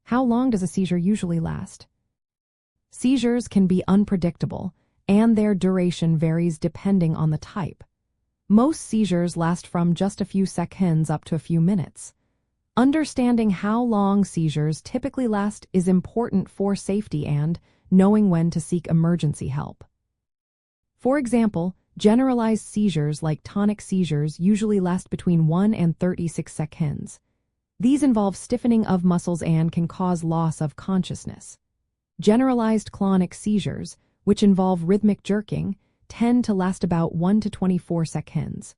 How long does a seizure usually last? Seizures can be unpredictable, and their duration varies depending on the type. Most seizures last from just a few seconds up to a few minutes. Understanding how long seizures typically last is important for safety and knowing when to seek emergency help. For example, generalized seizures like tonic seizures usually last between 1 and 36 seconds. These involve stiffening of muscles and can cause loss of consciousness. Generalized clonic seizures, which involve rhythmic jerking, tend to last about 1 to 24 seconds.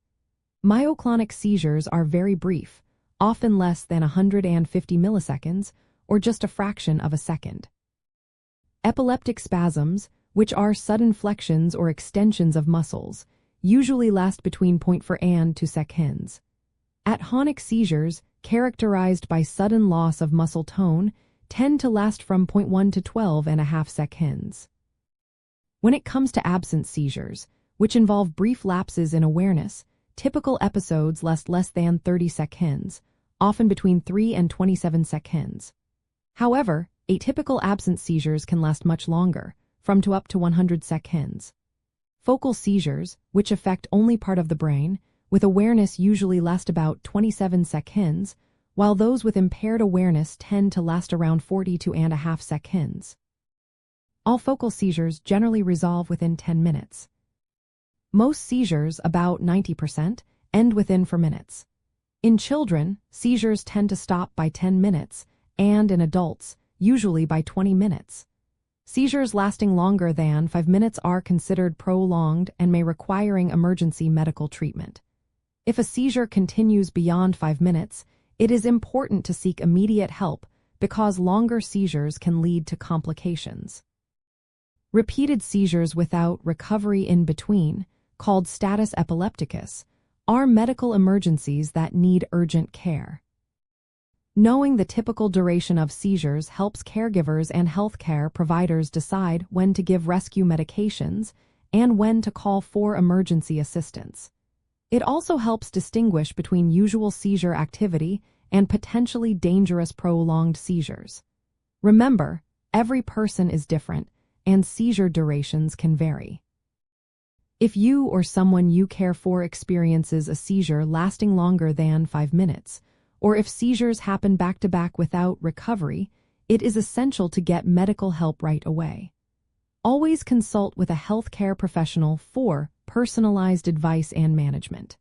Myoclonic seizures are very brief, often less than 150 milliseconds, or just a fraction of a second. Epileptic spasms, which are sudden flexions or extensions of muscles, usually last between 0.4 and 2 seconds. Atonic seizures, characterized by sudden loss of muscle tone, tend to last from 0.1 to 12.5 seconds. When it comes to absent seizures, which involve brief lapses in awareness, typical episodes last less than 30 seconds, often between 3 and 27 seconds. However, atypical absent seizures can last much longer, from up to 100 seconds. Focal seizures, which affect only part of the brain, with awareness usually last about 27 seconds, while those with impaired awareness tend to last around 42.5 seconds. All focal seizures generally resolve within 10 minutes. Most seizures, about 90%, end within 4 minutes. In children, seizures tend to stop by 10 minutes, and in adults, usually by 20 minutes. Seizures lasting longer than 5 minutes are considered prolonged and may require emergency medical treatment. If a seizure continues beyond 5 minutes, it is important to seek immediate help because longer seizures can lead to complications. Repeated seizures without recovery in between, called status epilepticus, are medical emergencies that need urgent care. Knowing the typical duration of seizures helps caregivers and healthcare providers decide when to give rescue medications and when to call for emergency assistance. It also helps distinguish between usual seizure activity and potentially dangerous prolonged seizures. Remember, every person is different, and seizure durations can vary. If you or someone you care for experiences a seizure lasting longer than 5 minutes, or if seizures happen back-to-back without recovery, it is essential to get medical help right away. Always consult with a healthcare professional for personalized advice and management.